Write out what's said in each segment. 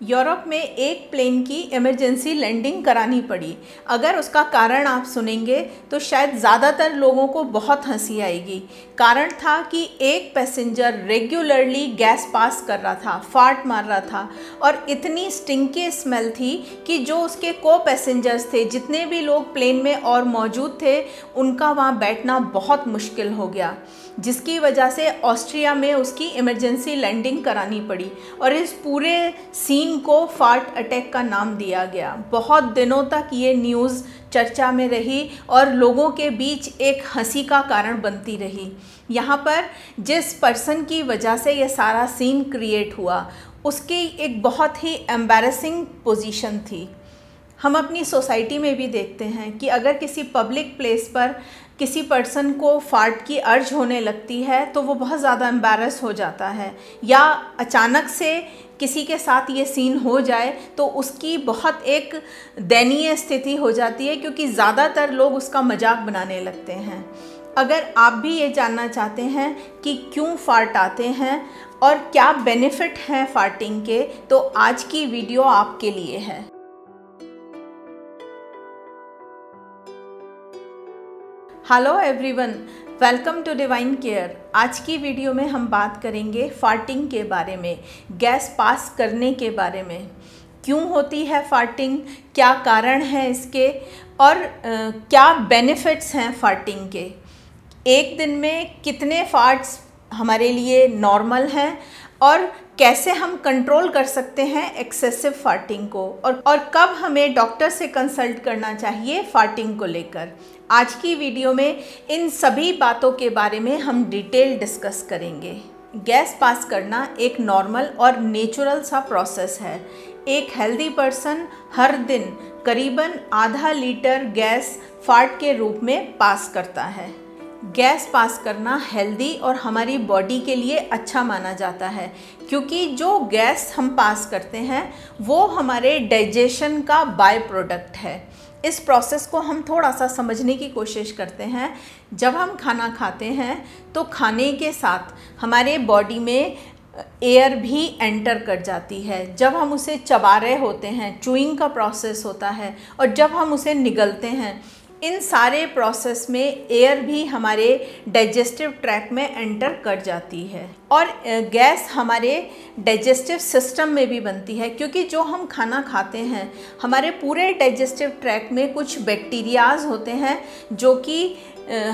Europe में एक plane की इमरजेंसी लैंडिंग करानी पड़ी। अगर उसका कारण आप सुनेंगे तो शायद ज़्यादातर लोगों को बहुत हंसी आएगी। कारण था कि एक पैसेंजर रेगुलरली गैस पास कर रहा था, फार्ट मार रहा था और इतनी स्टिंकी स्मेल थी कि जो उसके को पैसेंजर्स थे, जितने भी लोग प्लेन में और मौजूद थे, उनका वहाँ बैठना बहुत मुश्किल हो गया, जिसकी वजह से ऑस्ट्रिया में उसकी इमरजेंसी लैंडिंग करानी पड़ी और इस पूरे सीन को फार्ट अटैक का नाम दिया गया। बहुत दिनों तक ये न्यूज़ चर्चा में रही और लोगों के बीच एक हंसी का कारण बनती रही। यहाँ पर जिस पर्सन की वजह से ये सारा सीन क्रिएट हुआ, उसकी एक बहुत ही एम्बैरेसिंग पोजीशन थी। हम अपनी सोसाइटी में भी देखते हैं कि अगर किसी पब्लिक प्लेस पर किसी पर्सन को फार्ट की अर्ज होने लगती है तो वो बहुत ज़्यादा एम्बैरस हो जाता है, या अचानक से किसी के साथ ये सीन हो जाए तो उसकी बहुत एक दयनीय स्थिति हो जाती है, क्योंकि ज़्यादातर लोग उसका मजाक बनाने लगते हैं। अगर आप भी ये जानना चाहते हैं कि क्यों फार्ट आते हैं और क्या बेनिफिट हैं फार्टिंग के, तो आज की वीडियो आपके लिए है। Hello everyone, welcome to divine care. आज की वीडियो में हम बात करेंगे फार्टिंग के बारे में, गैस पास करने के बारे में। क्यों होती है फार्टिंग, क्या कारण है इसके और क्या बेनिफिट्स हैं फार्टिंग के। एक दिन में कितने फार्ट्स हमारे लिए नॉर्मल हैं और कैसे हम कंट्रोल कर सकते हैं एक्सेसिव फार्टिंग को, और कब हमें डॉक्टर से कंसल्ट करना चाहिए फार्टिंग को लेकर। आज की वीडियो में इन सभी बातों के बारे में हम डिटेल डिस्कस करेंगे। गैस पास करना एक नॉर्मल और नेचुरल सा प्रोसेस है। एक हेल्दी पर्सन हर दिन करीबन आधा लीटर गैस फार्ट के रूप में पास करता है। गैस पास करना हेल्दी और हमारी बॉडी के लिए अच्छा माना जाता है, क्योंकि जो गैस हम पास करते हैं वो हमारे डाइजेशन का बाय प्रोडक्ट है। इस प्रोसेस को हम थोड़ा सा समझने की कोशिश करते हैं। जब हम खाना खाते हैं तो खाने के साथ हमारे बॉडी में एयर भी एंटर कर जाती है। जब हम उसे चबा रहे होते हैं, चूइंग का प्रोसेस होता है, और जब हम उसे निगलते हैं, इन सारे प्रोसेस में एयर भी हमारे डाइजेस्टिव ट्रैक्ट में एंटर कर जाती है। और गैस हमारे डाइजेस्टिव सिस्टम में भी बनती है, क्योंकि जो हम खाना खाते हैं, हमारे पूरे डाइजेस्टिव ट्रैक्ट में कुछ बैक्टीरियाज होते हैं जो कि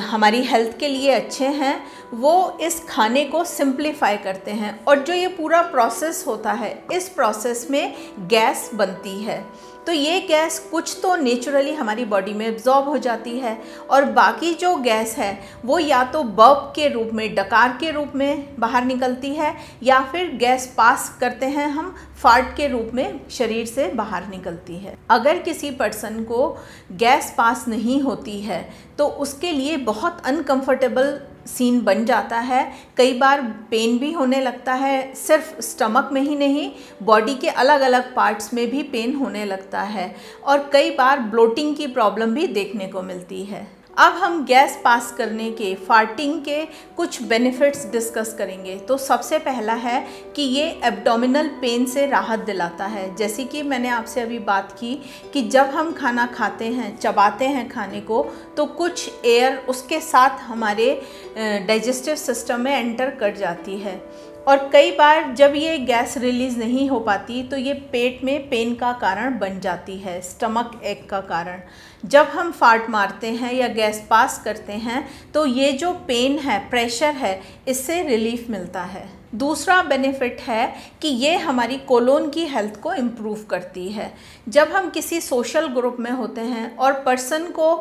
हमारी हेल्थ के लिए अच्छे हैं। वो इस खाने को सिंप्लीफाई करते हैं और जो ये पूरा प्रोसेस होता है, इस प्रोसेस में गैस बनती है। तो ये गैस कुछ तो नेचुरली हमारी बॉडी में एब्जॉर्ब हो जाती है और बाकी जो गैस है वो या तो बर्प के रूप में, डकार के रूप में बाहर निकलती है, या फिर गैस पास करते हैं हम फार्ट के रूप में शरीर से बाहर निकलती है। अगर किसी पर्सन को गैस पास नहीं होती है तो उसके लिए बहुत अनकंफर्टेबल सीन बन जाता है। कई बार पेन भी होने लगता है, सिर्फ स्टमक में ही नहीं, बॉडी के अलग अलग पार्ट्स में भी पेन होने लगता है, और कई बार ब्लोटिंग की प्रॉब्लम भी देखने को मिलती है। अब हम गैस पास करने के, फार्टिंग के कुछ बेनिफिट्स डिस्कस करेंगे। तो सबसे पहला है कि ये एब्डोमिनल पेन से राहत दिलाता है। जैसे कि मैंने आपसे अभी बात की कि जब हम खाना खाते हैं, चबाते हैं खाने को, तो कुछ एयर उसके साथ हमारे डाइजेस्टिव सिस्टम में एंटर कर जाती है, और कई बार जब ये गैस रिलीज़ नहीं हो पाती तो ये पेट में पेन का कारण बन जाती है, स्टमक एक का कारण। जब हम फार्ट मारते हैं या गैस पास करते हैं तो ये जो पेन है, प्रेशर है, इससे रिलीफ मिलता है। दूसरा बेनिफिट है कि ये हमारी कोलोन की हेल्थ को इम्प्रूव करती है। जब हम किसी सोशल ग्रुप में होते हैं और पर्सन को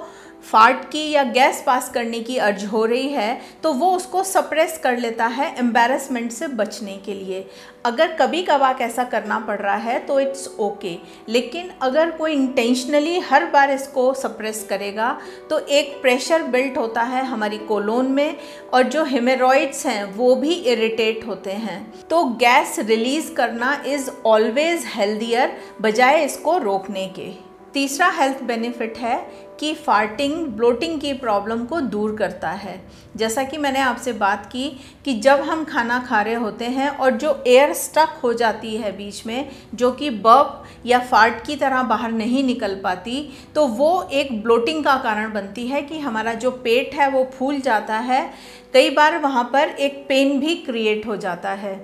फार्ट की या गैस पास करने की अर्ज हो रही है तो वो उसको सप्रेस कर लेता है एम्बैरेसमेंट से बचने के लिए। अगर कभी कभार ऐसा करना पड़ रहा है तो इट्स ओके, लेकिन अगर कोई इंटेंशनली हर बार इसको सप्रेस करेगा तो एक प्रेशर बिल्ट होता है हमारी कोलोन में, और जो हेमोरॉइड्स हैं वो भी इरिटेट होते हैं। तो गैस रिलीज़ करना इज़ ऑलवेज हेल्दियर बजाय इसको रोकने के। तीसरा हेल्थ बेनिफिट है कि फार्टिंग ब्लोटिंग की प्रॉब्लम को दूर करता है। जैसा कि मैंने आपसे बात की कि जब हम खाना खा रहे होते हैं और जो एयर स्टक हो जाती है बीच में, जो कि बर्प या फार्ट की तरह बाहर नहीं निकल पाती, तो वो एक ब्लोटिंग का कारण बनती है कि हमारा जो पेट है वो फूल जाता है। कई बार वहाँ पर एक पेन भी क्रिएट हो जाता है।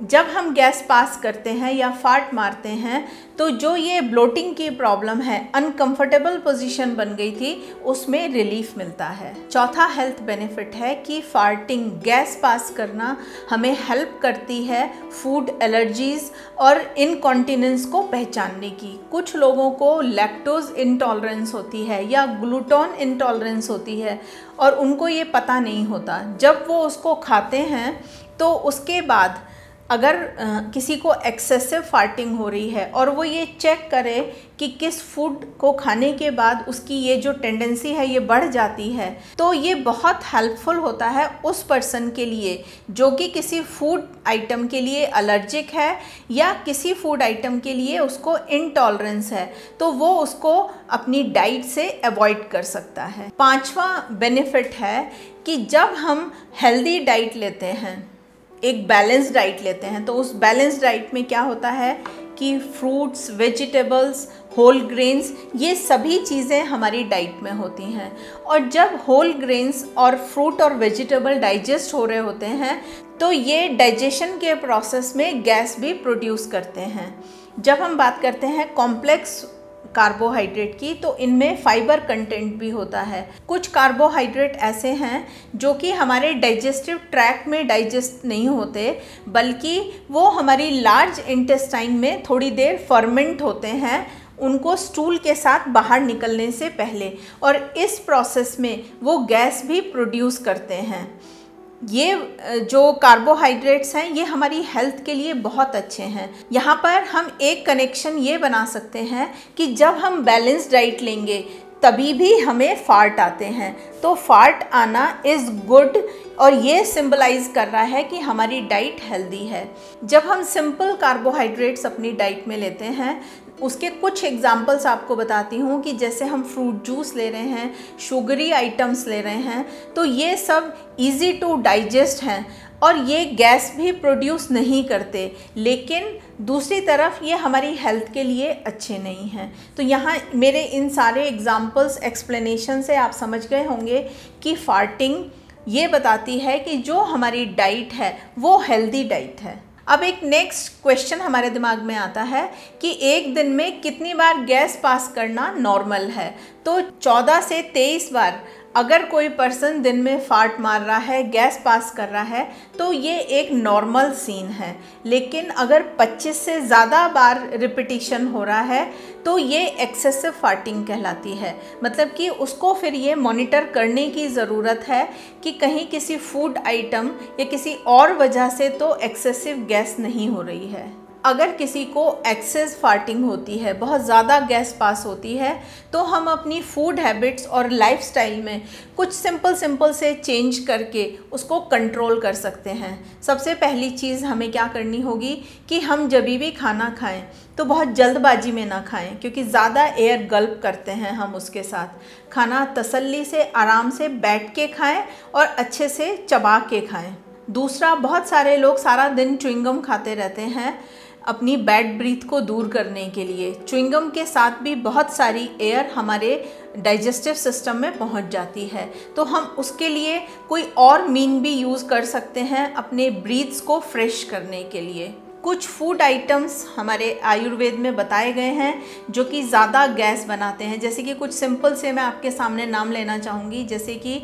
जब हम गैस पास करते हैं या फार्ट मारते हैं तो जो ये ब्लोटिंग की प्रॉब्लम है, अनकंफर्टेबल पोजीशन बन गई थी, उसमें रिलीफ मिलता है। चौथा हेल्थ बेनिफिट है कि फार्टिंग, गैस पास करना हमें हेल्प करती है फूड एलर्जीज़ और इनकॉन्टिनेंस को पहचानने की। कुछ लोगों को लैक्टोज इंटॉलरेंस होती है या ग्लूटोन इंटॉलरेंस होती है और उनको ये पता नहीं होता। जब वो उसको खाते हैं तो उसके बाद अगर किसी को एक्सेसिव फार्टिंग हो रही है और वो ये चेक करे कि किस फूड को खाने के बाद उसकी ये जो टेंडेंसी है ये बढ़ जाती है, तो ये बहुत हेल्पफुल होता है उस पर्सन के लिए जो कि किसी फूड आइटम के लिए एलर्जिक है या किसी फूड आइटम के लिए उसको इंटॉलरेंस है, तो वो उसको अपनी डाइट से अवॉइड कर सकता है। पांचवा बेनिफिट है कि जब हम हेल्दी डाइट लेते हैं, एक बैलेंस डाइट लेते हैं, तो उस बैलेंस डाइट में क्या होता है कि फ्रूट्स, वेजिटेबल्स, होल ग्रेन्स, ये सभी चीज़ें हमारी डाइट में होती हैं। और जब होल ग्रेन्स और फ्रूट और वेजिटेबल डाइजेस्ट हो रहे होते हैं तो ये डाइजेशन के प्रोसेस में गैस भी प्रोड्यूस करते हैं। जब हम बात करते हैं कॉम्प्लेक्स कार्बोहाइड्रेट की, तो इनमें फाइबर कंटेंट भी होता है। कुछ कार्बोहाइड्रेट ऐसे हैं जो कि हमारे डाइजेस्टिव ट्रैक्ट में डाइजेस्ट नहीं होते, बल्कि वो हमारी लार्ज इंटेस्टाइन में थोड़ी देर फर्मेंट होते हैं, उनको स्टूल के साथ बाहर निकलने से पहले, और इस प्रोसेस में वो गैस भी प्रोड्यूस करते हैं। ये जो कार्बोहाइड्रेट्स हैं ये हमारी हेल्थ के लिए बहुत अच्छे हैं। यहाँ पर हम एक कनेक्शन ये बना सकते हैं कि जब हम बैलेंस डाइट लेंगे तभी भी हमें फार्ट आते हैं, तो फार्ट आना इज़ गुड और ये सिंबलाइज कर रहा है कि हमारी डाइट हेल्दी है। जब हम सिंपल कार्बोहाइड्रेट्स अपनी डाइट में लेते हैं, उसके कुछ एग्जाम्पल्स आपको बताती हूँ कि जैसे हम फ्रूट जूस ले रहे हैं, शुगरी आइटम्स ले रहे हैं, तो ये सब इजी टू डाइजेस्ट हैं और ये गैस भी प्रोड्यूस नहीं करते, लेकिन दूसरी तरफ ये हमारी हेल्थ के लिए अच्छे नहीं हैं। तो यहाँ मेरे इन सारे एग्जाम्पल्स, एक्सप्लेनेशन से आप समझ गए होंगे कि फार्टिंग ये बताती है कि जो हमारी डाइट है वो हेल्दी डाइट है। अब एक नेक्स्ट क्वेश्चन हमारे दिमाग में आता है कि एक दिन में कितनी बार गैस पास करना नॉर्मल है। तो 14 से 23 बार अगर कोई पर्सन दिन में फार्ट मार रहा है, गैस पास कर रहा है, तो ये एक नॉर्मल सीन है। लेकिन अगर 25 से ज़्यादा बार रिपीटिशन हो रहा है तो ये एक्सेसिव फार्टिंग कहलाती है। मतलब कि उसको फिर ये मॉनिटर करने की ज़रूरत है कि कहीं किसी फूड आइटम या किसी और वजह से तो एक्सेसिव गैस नहीं हो रही है। अगर किसी को एक्सेस फार्टिंग होती है, बहुत ज़्यादा गैस पास होती है, तो हम अपनी फूड हैबिट्स और लाइफस्टाइल में कुछ सिंपल से चेंज करके उसको कंट्रोल कर सकते हैं। सबसे पहली चीज़ हमें क्या करनी होगी कि हम जब भी खाना खाएं तो बहुत जल्दबाजी में ना खाएं, क्योंकि ज़्यादा एयर गल्प करते हैं हम उसके साथ। खाना तसल्ली से, आराम से बैठ के खाएं और अच्छे से चबा के खाएं। दूसरा, बहुत सारे लोग सारा दिन च्युइंगम खाते रहते हैं अपनी बैड ब्रीथ को दूर करने के लिए। च्युइंगम के साथ भी बहुत सारी एयर हमारे डाइजेस्टिव सिस्टम में पहुंच जाती है, तो हम उसके लिए कोई और मीन भी यूज़ कर सकते हैं अपने ब्रीथ्स को फ्रेश करने के लिए। कुछ फूड आइटम्स हमारे आयुर्वेद में बताए गए हैं जो कि ज़्यादा गैस बनाते हैं, जैसे कि कुछ सिंपल से मैं आपके सामने नाम लेना चाहूँगी, जैसे कि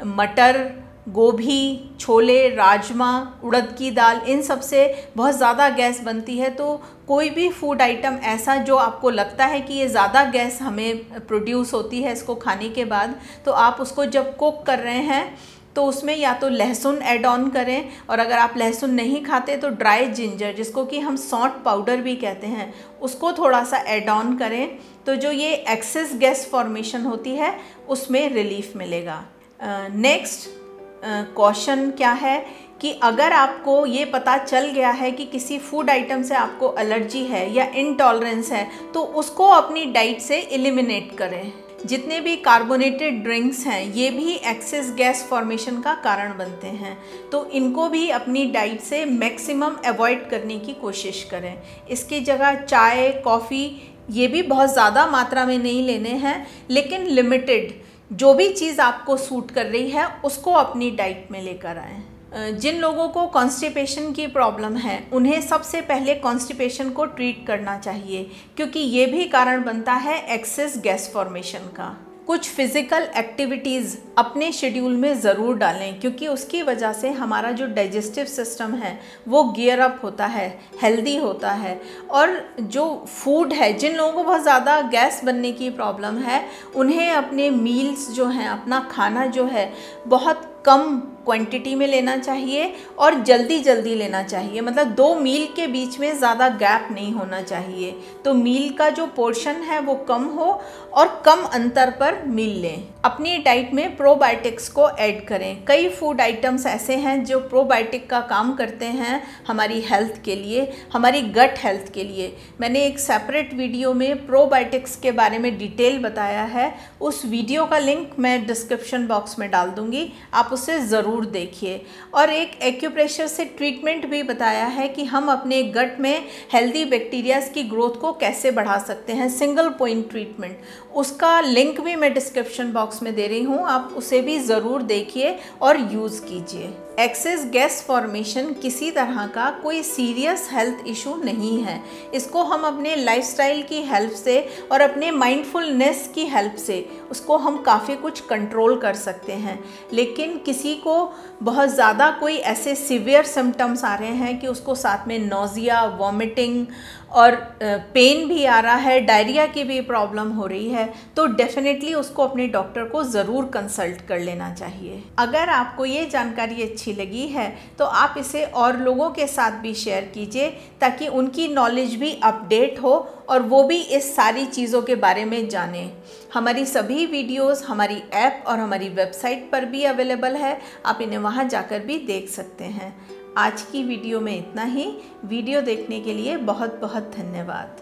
मटर, गोभी, छोले, राजमा, उड़द की दाल, इन सब से बहुत ज़्यादा गैस बनती है। तो कोई भी फूड आइटम ऐसा जो आपको लगता है कि ये ज़्यादा गैस हमें प्रोड्यूस होती है इसको खाने के बाद, तो आप उसको जब कुक कर रहे हैं तो उसमें या तो लहसुन ऐड ऑन करें, और अगर आप लहसुन नहीं खाते तो ड्राई जिंजर, जिसको कि हम सौंठ पाउडर भी कहते हैं, उसको थोड़ा सा ऐड ऑन करें, तो जो ये एक्सेस गैस फॉर्मेशन होती है उसमें रिलीफ मिलेगा। नेक्स्ट, कॉशन क्या है कि अगर आपको ये पता चल गया है कि किसी फूड आइटम से आपको एलर्जी है या इंटॉलरेंस है तो उसको अपनी डाइट से एलिमिनेट करें। जितने भी कार्बोनेटेड ड्रिंक्स हैं ये भी एक्सेस गैस फॉर्मेशन का कारण बनते हैं, तो इनको भी अपनी डाइट से मैक्सिमम अवॉइड करने की कोशिश करें। इसकी जगह चाय, कॉफ़ी ये भी बहुत ज़्यादा मात्रा में नहीं लेने हैं, लेकिन लिमिटेड जो भी चीज़ आपको सूट कर रही है उसको अपनी डाइट में लेकर आएँ। जिन लोगों को कॉन्स्टिपेशन की प्रॉब्लम है उन्हें सबसे पहले कॉन्स्टिपेशन को ट्रीट करना चाहिए, क्योंकि ये भी कारण बनता है एक्सेस गैस फॉर्मेशन का। कुछ फिज़िकल एक्टिविटीज़ अपने शेड्यूल में ज़रूर डालें, क्योंकि उसकी वजह से हमारा जो डाइजेस्टिव सिस्टम है वो गियर अप होता है, हेल्दी होता है। और जो फूड है, जिन लोगों को बहुत ज़्यादा गैस बनने की प्रॉब्लम है उन्हें अपने मील्स जो हैं, अपना खाना जो है बहुत कम क्वांटिटी में लेना चाहिए और जल्दी जल्दी लेना चाहिए। मतलब 2 मील के बीच में ज़्यादा गैप नहीं होना चाहिए, तो मील का जो पोर्शन है वो कम हो और कम अंतर पर मील लें। अपनी डाइट में प्रोबायोटिक्स को ऐड करें। कई फूड आइटम्स ऐसे हैं जो प्रोबायोटिक का काम करते हैं हमारी हेल्थ के लिए, हमारी गट हेल्थ के लिए। मैंने एक सेपरेट वीडियो में प्रोबायोटिक्स के बारे में डिटेल बताया है, उस वीडियो का लिंक मैं डिस्क्रिप्शन बॉक्स में डाल दूँगी, आप उसे ज़रूर देखिए। और एक एक्यूप्रेशर से ट्रीटमेंट भी बताया है कि हम अपने गट में हेल्दी बैक्टीरियाज की ग्रोथ को कैसे बढ़ा सकते हैं, सिंगल पॉइंट ट्रीटमेंट। उसका लिंक भी मैं डिस्क्रिप्शन बॉक्स में दे रही हूँ, आप उसे भी ज़रूर देखिए और यूज़ कीजिए। एक्सेस गैस फॉर्मेशन किसी तरह का कोई सीरियस हेल्थ इशू नहीं है। इसको हम अपने लाइफस्टाइल की हेल्प से और अपने माइंडफुलनेस की हेल्प से उसको हम काफ़ी कुछ कंट्रोल कर सकते हैं। लेकिन किसी को बहुत ज़्यादा कोई ऐसे सीवियर सिम्टम्स आ रहे हैं कि उसको साथ में नोज़िया, वॉमिटिंग और पेन भी आ रहा है, डायरिया की भी प्रॉब्लम हो रही है, तो डेफिनेटली उसको अपने डॉक्टर को ज़रूर कंसल्ट कर लेना चाहिए। अगर आपको ये जानकारी अच्छी लगी है तो आप इसे और लोगों के साथ भी शेयर कीजिए, ताकि उनकी नॉलेज भी अपडेट हो और वो भी इस सारी चीज़ों के बारे में जानें। हमारी सभी वीडियोस हमारी ऐप और हमारी वेबसाइट पर भी अवेलेबल है, आप इन्हें वहाँ जाकर भी देख सकते हैं। आज की वीडियो में इतना ही। वीडियो देखने के लिए बहुत बहुत धन्यवाद।